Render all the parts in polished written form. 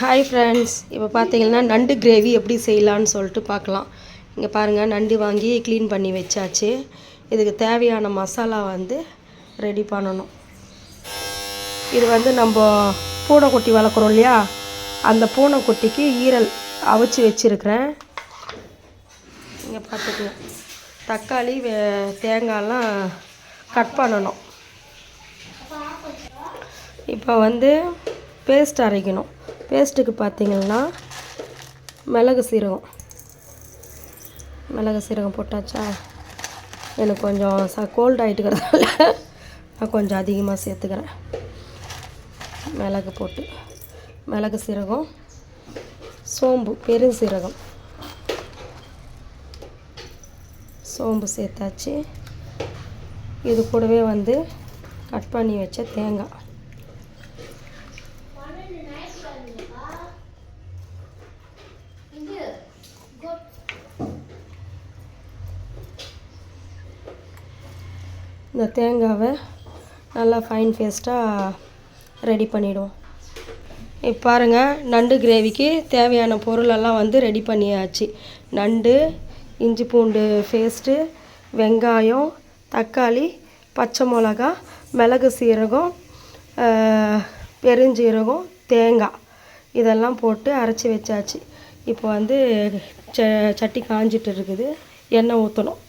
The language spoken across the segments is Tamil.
ஹாய் ஃப்ரெண்ட்ஸ், இப்போ பார்த்தீங்கன்னா நண்டு கிரேவி எப்படி செய்யலான்னு சொல்லிட்டு பார்க்கலாம். இங்கே பாருங்கள், நண்டு வாங்கி க்ளீன் பண்ணி வச்சாச்சு. இதுக்கு தேவையான மசாலா ரெடி பண்ணணும். இது நம்ம பூனைக்குட்டி வளர்க்குறோம் இல்லையா, அந்த பூனைக்குட்டிக்கு ஈரல் அவிச்சு வச்சுருக்கிறேன். இங்கே பார்த்துக்கலாம், தக்காளி தேங்காயெல்லாம் கட் பண்ணணும். இப்போ பேஸ்ட் அரைக்கணும். பேஸ்ட்டுக்கு பார்த்திங்கன்னா மிளகு சீரகம் போட்டாச்சா. எனக்கு கொஞ்சம் கோல்டு ஆகிட்டுக்கிறதால நான் கொஞ்சம் அதிகமாக சேர்த்துக்கிறேன். மிளகு சீரகம், சோம்பு, பெருஞ்சீரகம், சோம்பு சேர்த்தாச்சு. இது கூடவே கட் பண்ணி வச்ச தேங்காய், இந்த தேங்காவை நல்லா ஃபைன் பேஸ்ட்டாக ரெடி பண்ணிவிடுவோம். இப்போ பாருங்கள், நண்டு கிரேவிக்கு தேவையான பொருளெல்லாம் ரெடி பண்ணியாச்சு. நண்டு, இஞ்சி பூண்டு பேஸ்ட்டு, வெங்காயம், தக்காளி, பச்சை மிளகா, மிளகு சீரகம், பெருஞ்சீரகம், தேங்காய் இதெல்லாம் போட்டு அரைச்சி வச்சாச்சு. இப்போ சட்டி காஞ்சிட்டு இருக்குது. எண்ணெய் ஊற்றணும்.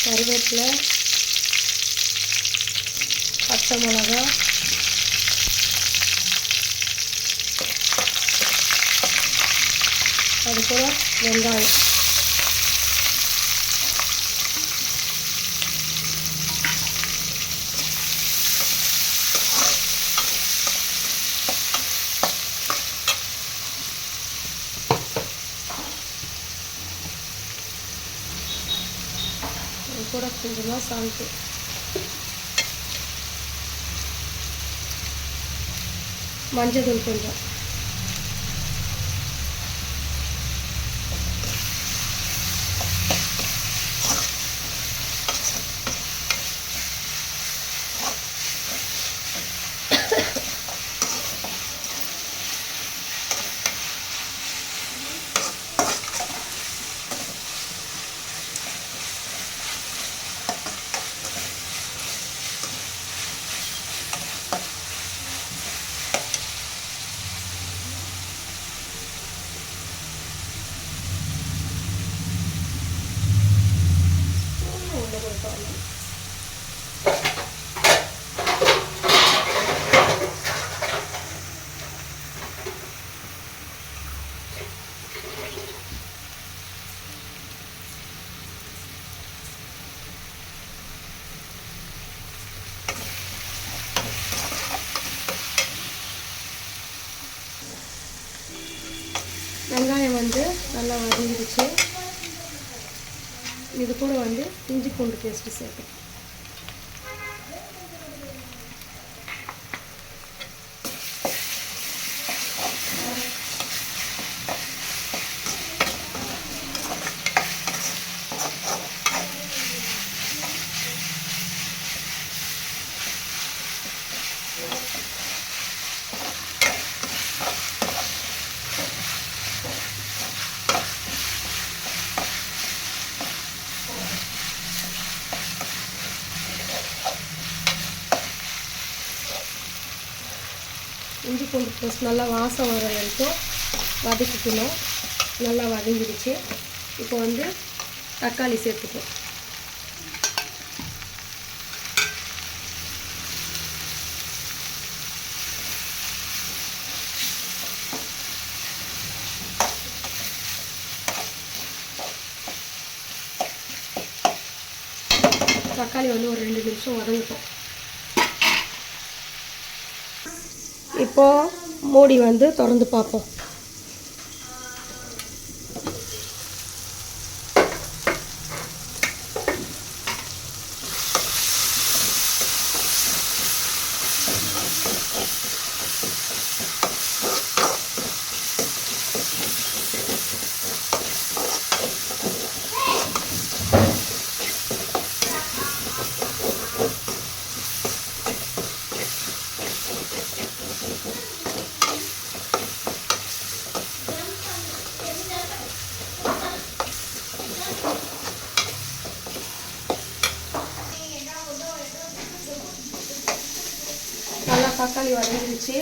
கருவேப்பிலை, பச்சை மிளகா, அது கூட வெங்காயம், கூட கொஞ்சமாக சால்ட்டு, மஞ்சள் கொஞ்சம், வெங்காயம் நல்லா வதங்கிடுச்சு. இது கூட இஞ்சி பூண்டு பேஸ்ட்டு சேர்ப்பேன். இஞ்சி பூண்டு பேஸ்ட் நல்லா வாசம் வர வரைக்கும் வதக்கிக்கணும். நல்லா வதங்கிடுச்சு. இப்போ வந்து தக்காளி சேர்த்துப்போம். தக்காளி வந்து ஒரு 2 நிமிஷம் வதங்கட்டும். இப்போது மூடி வந்து திறந்து பார்ப்போம். நல்லா தக்காளி வதங்கிடுச்சு.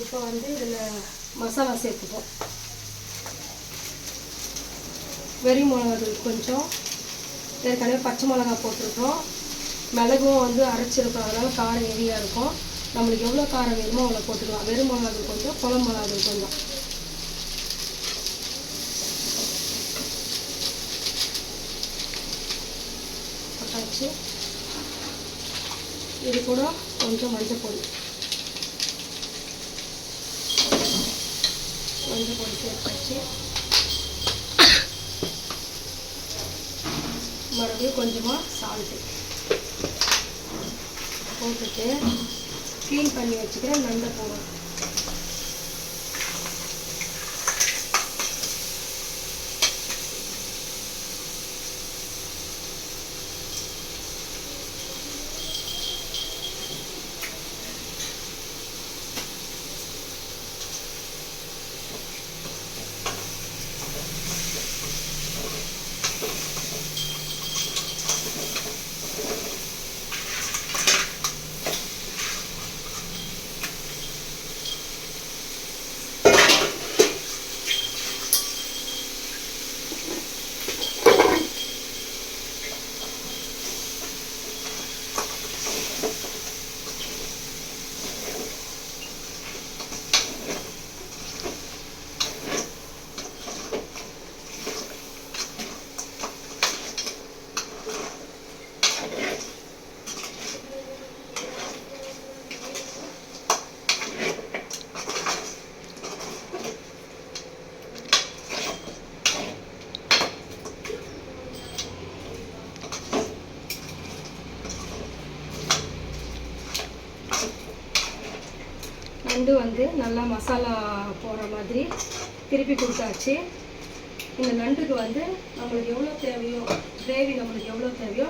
இப்போ வந்து இதில் மசாலா சேர்த்துப்போம். வெறி மிளகாத்தூள் கொஞ்சம், ஏற்கனவே பச்சை மிளகா போட்டிருக்கோம், மிளகும் வந்து அரைச்சிருக்கோம், அதனால் காரம் ஹெவியாக இருக்கும். நம்மளுக்கு எவ்வளோ காரம் வேணுமோ அவ்வளோ போட்டுக்கலாம். வெறும் மிளகாத்தூள் கொஞ்சம், குழம்பு மிளகாத்தூள் கொஞ்சம். போட்டாச்சு. இது கூட கொஞ்சம் மஞ்சள் பொடி சேர்த்தாச்சு. மறுபடியும் கொஞ்சமாக சால்ட்டு போட்டுட்டு க்ளீன் பண்ணி வச்சுக்கிற நண்டை போடணும். நண்டு வந்து நல்லா மசாலா போடுற மாதிரி திருப்பி கொடுத்தாச்சு. இந்த நண்டுக்கு வந்து நம்மளுக்கு எவ்வளோ தேவையோ, கிரேவி நம்மளுக்கு எவ்வளோ தேவையோ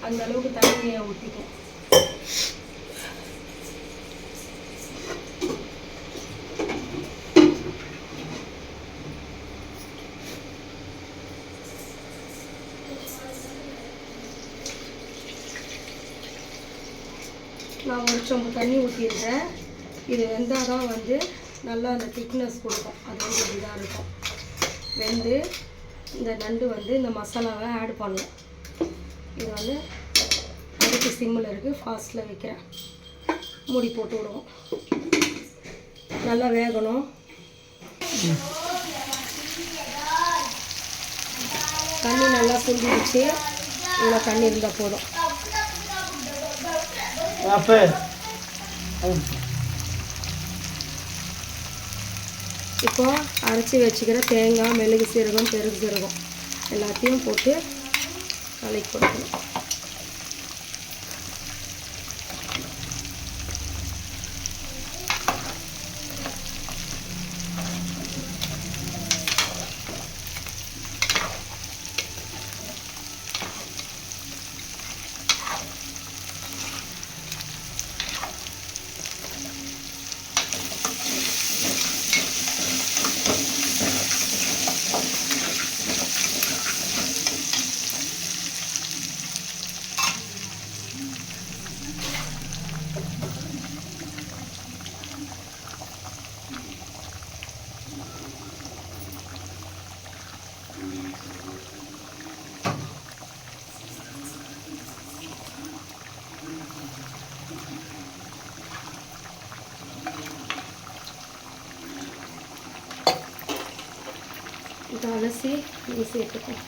அந்த அளவுக்கு தண்ணியை ஊற்றிக்கும். நான் ஒரு சொம்பு தண்ணி ஊற்றிருக்கேன். இது வெந்தால் தான் வந்து நல்லா அந்த திக்னஸ் கொடுக்கும். அது வந்து இதாக இருக்கும். வெந்து இந்த நண்டு வந்து இந்த மசாலாவை ஆட் பண்ணணும். இது வந்து அடுப்பு சிம்மில் இருக்குது, ஃபாஸ்ட்டில் வைக்கிறேன். மூடி போட்டு விடுவோம். நல்லா வேகணும். தண்ணி நல்லா சுண்டிடுச்சு. இவ்வளோ தண்ணி இருந்தால் போதும். இப்போ அரைச்சி வச்சுக்கிற தேங்காய், மிளகு சீரகம், பெருகு சீரகம் எல்லாத்தையும் போட்டு கலக்கி கொடுக்கணும். இதை அலசி இது சேர்த்துப்போம்.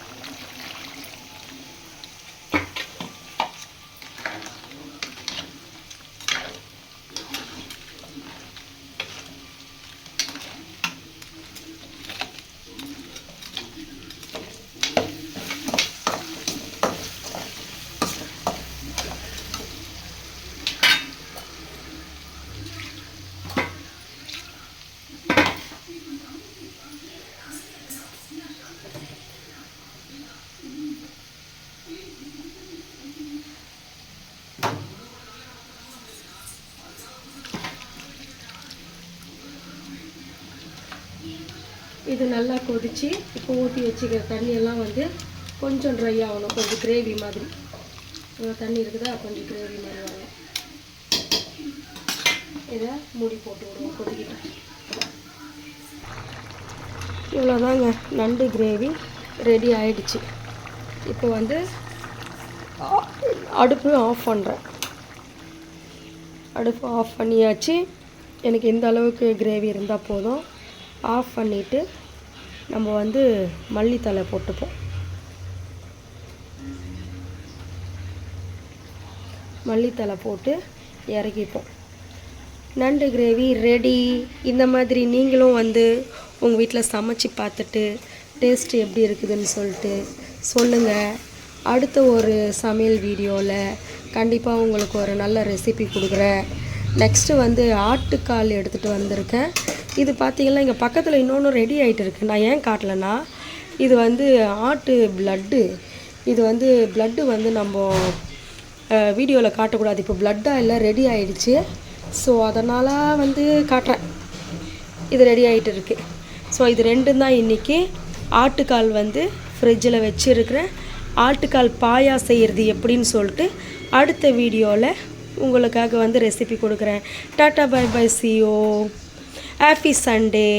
இது நல்லா கொதித்து இப்போ ஊற்றி வச்சுக்கிற தண்ணியெல்லாம் வந்து கொஞ்சம் ட்ரை ஆகணும், கொஞ்சம் கிரேவி மாதிரி. தண்ணி இருக்குதா, கொஞ்சம் கிரேவி மாதிரி வரணும். இதை மூடி போட்டு விடுவோம் கொதிக்கிட்டோம். இவ்வளோதாங்க, நண்டு கிரேவி ரெடி ஆயிடுச்சு. இப்போ வந்து அடுப்பு ஆஃப் பண்ணுறேன். அடுப்பு ஆஃப் பண்ணியாச்சு. எனக்கு இந்த அளவுக்கு கிரேவி இருந்தால் போதும். ஆஃப் பண்ணிவிட்டு நம்ம வந்து மல்லித்தழை போட்டுப்போம். மல்லித்தழை போட்டு இறக்கிப்போம். நண்டு கிரேவி ரெடி. இந்த மாதிரி நீங்களும் வந்து உங்கள் வீட்டில் சமைச்சு பார்த்துட்டு டேஸ்ட்டு எப்படி இருக்குதுன்னு சொல்லிட்டு சொல்லுங்கள். அடுத்த ஒரு சமையல் வீடியோவில் கண்டிப்பாக உங்களுக்கு ஒரு நல்ல ரெசிபி கொடுக்குறேன். நெக்ஸ்ட்டு வந்து ஆட்டுக்கால் எடுத்துகிட்டு வந்திருக்கேன். இது பார்த்திங்கன்னா இங்கே பக்கத்தில் இன்னொன்று ரெடி ஆகிட்டு இருக்குது. நான் ஏன் காட்டலைன்னா, இது வந்து ஆட்டு ப்ளட்டு. இது வந்து ப்ளட்டு வந்து நம்ம வீடியோவில் காட்டக்கூடாது. இப்போ ப்ளட்டாக எல்லாம் ரெடி ஆகிடுச்சு. ஸோ அதனால் வந்து காட்டுறேன். இது ரெடி ஆகிட்டு இருக்குது. ஸோ இது ரெண்டும் தான் இன்றைக்கி. ஆட்டுக்கால் வந்து ஃப்ரிட்ஜில் வச்சுருக்கிறேன். ஆட்டுக்கால் பாயா செய்கிறது எப்படின்னு சொல்லிட்டு அடுத்த வீடியோவில் உங்களுக்காக வந்து ரெசிபி கொடுக்குறேன். Tata bye bye, see you. Happy Sunday.